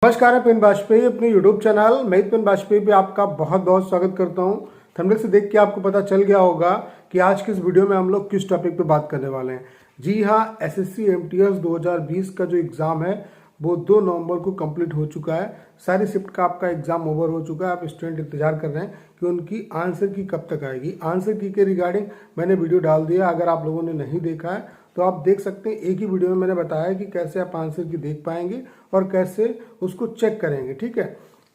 नमस्कार, मैं पिन वाजपेयी अपने यूट्यूब चैनल मैं पिन वाजपेयी पे आपका बहुत बहुत स्वागत करता हूं। थंबनेल से देख के आपको पता चल गया होगा कि आज की इस वीडियो में हम लोग किस टॉपिक पे बात करने वाले हैं। जी हाँ, एसएससी एमटीएस 2020 का जो एग्ज़ाम है वो 2 नवंबर को कंप्लीट हो चुका है। सारी शिफ्ट का आपका एग्जाम ओवर हो चुका है। आप स्टूडेंट इंतजार कर रहे हैं कि उनकी आंसर की कब तक आएगी। आंसर की के रिगार्डिंग मैंने वीडियो डाल दिया, अगर आप लोगों ने नहीं देखा है तो आप देख सकते हैं। एक ही वीडियो में मैंने बताया कि कैसे आप आंसर की देख पाएंगे और कैसे उसको चेक करेंगे। ठीक है,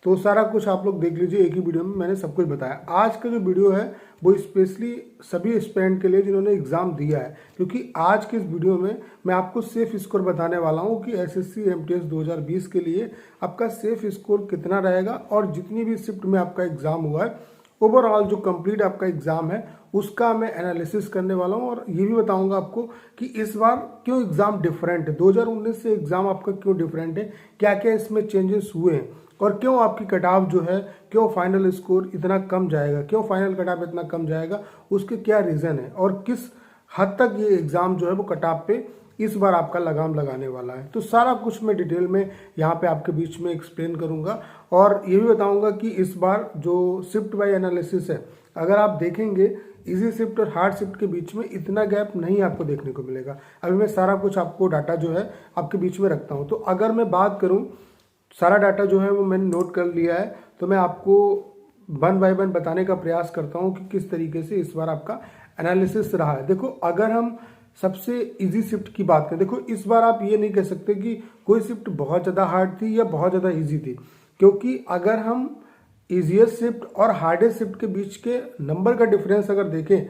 तो सारा कुछ आप लोग देख लीजिए, एक ही वीडियो में मैंने सब कुछ बताया। आज का जो वीडियो है वो स्पेशली सभी स्टूडेंट के लिए जिन्होंने एग्जाम दिया है, क्योंकि आज के इस वीडियो में मैं आपको सेफ स्कोर बताने वाला हूं कि एसएससी एमटीएस 2020 के लिए आपका सेफ स्कोर कितना रहेगा और जितनी भी शिफ्ट में आपका एग्जाम हुआ है ओवरऑल जो कंप्लीट आपका एग्जाम है उसका मैं एनालिसिस करने वाला हूं। और ये भी बताऊंगा आपको कि इस बार क्यों एग्जाम डिफरेंट है, 2019 से एग्जाम आपका क्यों डिफरेंट है, क्या क्या इसमें चेंजेस हुए हैं और क्यों आपकी कट ऑफ जो है, क्यों फाइनल स्कोर इतना कम जाएगा, क्यों फाइनल कट ऑफ इतना कम जाएगा, उसके क्या रीजन है और किस हद तक ये एग्जाम जो है वो कट ऑफ पे इस बार आपका लगाम लगाने वाला है। तो सारा कुछ मैं डिटेल में यहाँ पे आपके बीच में एक्सप्लेन करूंगा और ये भी बताऊंगा कि इस बार जो शिफ्ट बाय एनालिसिस है, अगर आप देखेंगे इजी शिफ्ट और हार्ड शिफ्ट के बीच में इतना गैप नहीं आपको देखने को मिलेगा। अभी मैं सारा कुछ आपको डाटा जो है आपके बीच में रखता हूँ। तो अगर मैं बात करूँ, सारा डाटा जो है वो मैंने नोट कर लिया है, तो मैं आपको वन बाय वन बताने का प्रयास करता हूँ कि किस तरीके से इस बार आपका एनालिसिस रहा है। देखो, अगर हम सबसे इजी शिफ्ट की बात करें, देखो इस बार आप ये नहीं कह सकते कि कोई शिफ्ट बहुत ज़्यादा हार्ड थी या बहुत ज़्यादा इजी थी, क्योंकि अगर हम इजीएस्ट शिफ्ट और हार्डेस्ट शिफ्ट के बीच के नंबर का डिफरेंस अगर देखें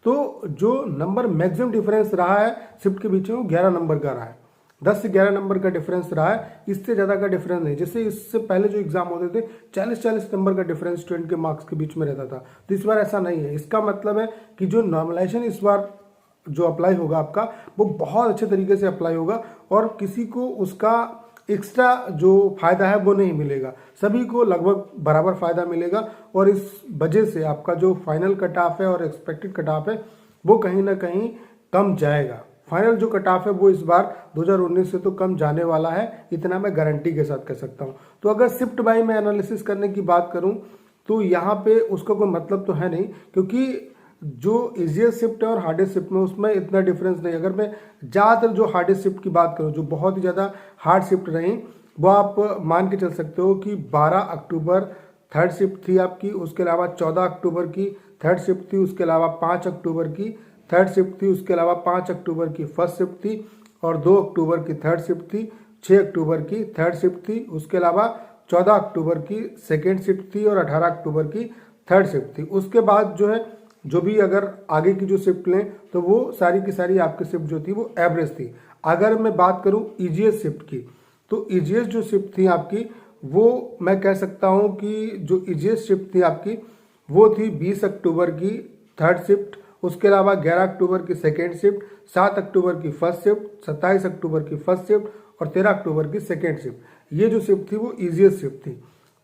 तो जो नंबर मैक्सिमम डिफरेंस रहा है शिफ्ट के बीच में वो 11 नंबर का रहा है। 10 से 11 नंबर का डिफरेंस रहा है, इससे ज़्यादा का डिफरेंस नहीं। जैसे इससे पहले जो एग्जाम होते थे 40-40 नंबर का डिफरेंस स्टूडेंट के मार्क्स के बीच में रहता था, तो इस बार ऐसा नहीं है। इसका मतलब है कि जो नॉर्मलाइजेशन इस बार जो अप्लाई होगा आपका वो बहुत अच्छे तरीके से अप्लाई होगा और किसी को उसका एक्स्ट्रा जो फायदा है वो नहीं मिलेगा, सभी को लगभग बराबर फायदा मिलेगा। और इस वजह से आपका जो फाइनल कट ऑफ है और एक्सपेक्टेड कट ऑफ है वो कहीं ना कहीं कम जाएगा। फाइनल जो कट ऑफ है वो इस बार 2019 से तो कम जाने वाला है, इतना मैं गारंटी के साथ कह सकता हूँ। तो अगर शिफ्ट बाय में एनालिसिस करने की बात करूँ तो यहाँ पे उसका कोई मतलब तो है नहीं, क्योंकि जो इजीएस्ट शिफ्ट है और हार्डेस्ट शिफ्ट में उसमें इतना डिफरेंस नहीं। अगर मैं ज़्यादातर जो हार्डेस्ट शिफ्ट की बात करूँ, जो बहुत ही ज़्यादा हार्ड शिफ्ट रही, वो आप मान के चल सकते हो कि 12 अक्टूबर थर्ड शिफ्ट थी आपकी, उसके अलावा 14 अक्टूबर की थर्ड शिफ्ट थी, उसके अलावा 5 अक्टूबर की थर्ड शिफ्ट थी, उसके अलावा 5 अक्टूबर की फर्स्ट शिफ्ट थी और 2 अक्टूबर की थर्ड शिफ्ट थी, 6 अक्टूबर की थर्ड शिफ्ट थी, उसके अलावा 14 अक्टूबर की सेकेंड शिफ्ट थी और 18 अक्टूबर की थर्ड शिफ्ट थी। उसके बाद जो है जो भी अगर आगे की जो शिफ्ट लें तो वो सारी की सारी आपकी शिफ्ट जो थी वो एवरेज थी। अगर मैं बात करूं ईजीएस्ट शिफ्ट की, तो ईजीएस्ट जो शिफ्ट थी आपकी वो मैं कह सकता हूं कि जो ईजीएस्ट शिफ्ट थी आपकी वो थी 20 अक्टूबर की थर्ड शिफ्ट, उसके अलावा 11 अक्टूबर की सेकेंड शिफ्ट, 7 अक्टूबर की फर्स्ट शिफ्ट, 27 अक्टूबर की फर्स्ट शिफ्ट और 13 अक्टूबर की सेकेंड शिफ्ट। ये जो शिफ्ट थी वो ईजीएस्ट शिफ्ट थी।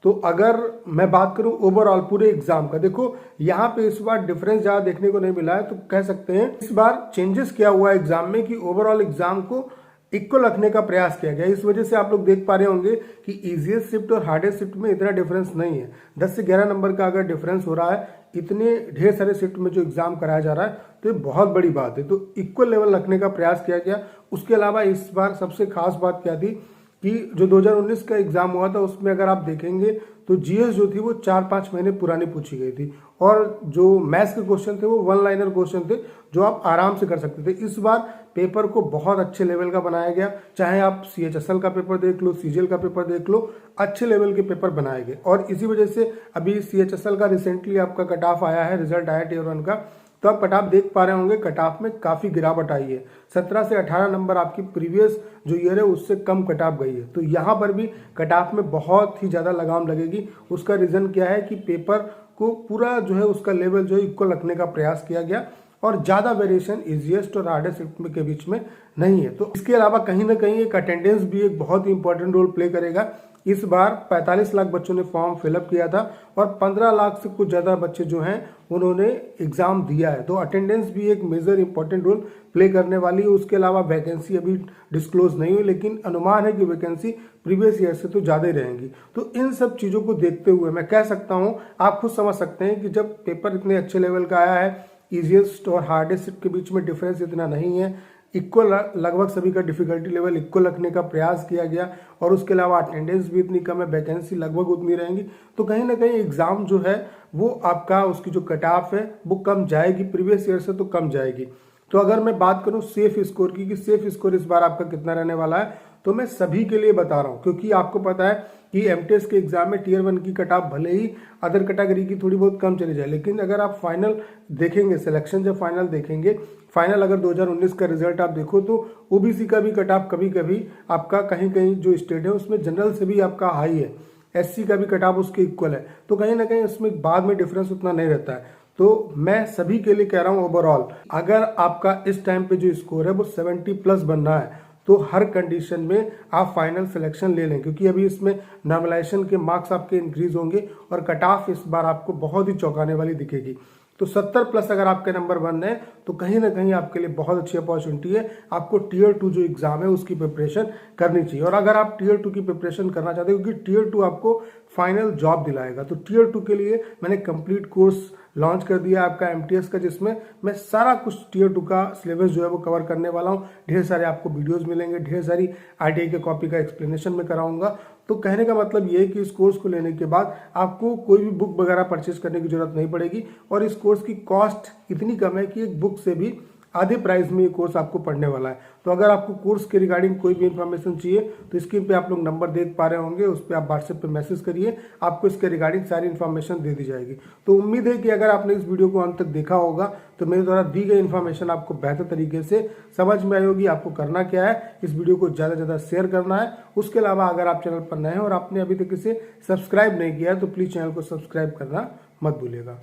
तो अगर मैं बात करूं ओवरऑल पूरे एग्जाम का, देखो यहाँ पे इस बार डिफरेंस ज़्यादा देखने को नहीं मिला है, तो कह सकते हैं इस बार चेंजेस क्या हुआ एग्जाम में कि ओवरऑल एग्जाम को इक्वल रखने का प्रयास किया गया। इस वजह से आप लोग देख पा रहे होंगे कि इजीएस्ट शिफ्ट और हार्डेस्ट शिफ्ट में इतना डिफरेंस नहीं है। 10 से 11 नंबर का अगर डिफरेंस हो रहा है इतने ढेर सारे शिफ्ट में जो एग्जाम कराया जा रहा है, तो ये बहुत बड़ी बात है। तो इक्वल लेवल रखने का प्रयास किया गया। उसके अलावा इस बार सबसे खास बात क्या थी कि जो 2019 का एग्जाम हुआ था उसमें अगर आप देखेंगे तो जीएस जो थी वो 4-5 महीने पुरानी पूछी गई थी और जो मैथ्स के क्वेश्चन थे वो वन लाइनर क्वेश्चन थे जो आप आराम से कर सकते थे। इस बार पेपर को बहुत अच्छे लेवल का बनाया गया, चाहे आप सीएचएसएल का पेपर देख लो, सीजीएल का पेपर देख लो, अच्छे लेवल के पेपर बनाए गए। और इसी वजह से अभी सीएचएसएल का रिसेंटली आपका कट ऑफ आया है, रिजल्ट आया टियर 1 का, तो आप कट ऑफ देख पा रहे होंगे, कट ऑफ में काफी गिरावट आई है। 17 से 18 नंबर आपकी प्रीवियस जो ईयर है उससे कम कट ऑफ गई है। तो यहाँ पर भी कट ऑफ में बहुत ही ज्यादा लगाम लगेगी। उसका रीजन क्या है कि पेपर को पूरा जो है उसका लेवल जो है इक्वल रखने का प्रयास किया गया और ज्यादा वेरिएशन इजीएस्ट और हार्डेस्ट शिफ्ट के बीच में नहीं है। तो इसके अलावा कहीं ना कहीं एक अटेंडेंस भी एक बहुत ही इंपॉर्टेंट रोल प्ले करेगा। इस बार 45 लाख बच्चों ने फॉर्म फिलअप किया था और 15 लाख से कुछ ज़्यादा बच्चे जो हैं उन्होंने एग्ज़ाम दिया है। तो अटेंडेंस भी एक मेजर इंपॉर्टेंट रोल प्ले करने वाली है। उसके अलावा वैकेंसी अभी डिस्क्लोज नहीं हुई, लेकिन अनुमान है कि वैकेंसी प्रीवियस ईयर से तो ज़्यादा ही रहेंगी। तो इन सब चीज़ों को देखते हुए मैं कह सकता हूँ, आप खुद समझ सकते हैं कि जब पेपर इतने अच्छे लेवल का आया है, ईजीएस्ट और हार्डेस्ट के बीच में डिफरेंस इतना नहीं है, इक्वल लगभग सभी का डिफिकल्टी लेवल इक्वल रखने का प्रयास किया गया और उसके अलावा अटेंडेंस भी इतनी कम है, वैकेंसी लगभग उतनी रहेंगी, तो कहीं ना कहीं एग्जाम जो है वो आपका उसकी जो कट ऑफ है वो कम जाएगी, प्रीवियस ईयर से तो कम जाएगी। तो अगर मैं बात करूं सेफ स्कोर की कि सेफ स्कोर इस बार आपका कितना रहने वाला है, तो मैं सभी के लिए बता रहा हूं, क्योंकि आपको पता है कि एमटीएस के एग्जाम में टियर 1 की कट ऑफ भले ही अदर कैटेगरी की थोड़ी बहुत कम चली जाए, लेकिन अगर आप फाइनल देखेंगे, सिलेक्शन जब फाइनल देखेंगे, फाइनल अगर 2019 का रिजल्ट आप देखो तो ओबीसी का भी कट ऑफ कभी कभी आपका कहीं कहीं जो स्टेट है उसमें जनरल से भी आपका हाई है, एससी का भी कट ऑफ उसके इक्वल है, तो कहीं ना कहीं उसमें बाद में डिफरेंस उतना नहीं रहता है। तो मैं सभी के लिए कह रहा हूं ओवरऑल, अगर आपका इस टाइम पे जो स्कोर है वो 70+ बनना है तो हर कंडीशन में आप फाइनल सिलेक्शन ले लें, क्योंकि अभी इसमें नॉर्मलाइजेशन के मार्क्स आपके इंक्रीज होंगे और कट ऑफ इस बार आपको बहुत ही चौंकाने वाली दिखेगी। तो 70+ अगर आपके नंबर बन रहे हैं तो कहीं ना कहीं आपके लिए बहुत अच्छी अपॉर्चुनिटी है। आपको टियर 2 जो एग्जाम है उसकी प्रिपरेशन करनी चाहिए, और अगर आप टियर 2 की प्रिपरेशन करना चाहते हो, क्योंकि टियर 2 आपको फाइनल जॉब दिलाएगा, तो टियर 2 के लिए मैंने कंप्लीट कोर्स लॉन्च कर दिया आपका एमटीएस का, जिसमें मैं सारा कुछ टियर 2 का सिलेबस जो है वो कवर करने वाला हूँ। ढेर सारे आपको वीडियोस मिलेंगे, ढेर सारी आरटीआई के कॉपी का एक्सप्लेनेशन में कराऊंगा। तो कहने का मतलब ये है कि इस कोर्स को लेने के बाद आपको कोई भी बुक वगैरह परचेज करने की जरूरत नहीं पड़ेगी, और इस कोर्स की कॉस्ट इतनी कम है कि एक बुक से भी आधे प्राइस में ये कोर्स आपको पढ़ने वाला है। तो अगर आपको कोर्स के रिगार्डिंग कोई भी इन्फॉर्मेशन चाहिए तो स्क्रीन पे आप लोग नंबर देख पा रहे होंगे, उस पर आप व्हाट्सएप पे मैसेज करिए, आपको इसके रिगार्डिंग सारी इन्फॉर्मेशन दे दी जाएगी। तो उम्मीद है कि अगर आपने इस वीडियो को अंत तक देखा होगा तो मेरे द्वारा दी गई इन्फॉर्मेशन आपको बेहतर तरीके से समझ में आई होगी। आपको करना क्या है, इस वीडियो को ज़्यादा से ज़्यादा शेयर करना है। उसके अलावा अगर आप चैनल पर नए हैं और आपने अभी तक इसे सब्सक्राइब नहीं किया है तो प्लीज़ चैनल को सब्सक्राइब करना मत भूलिएगा।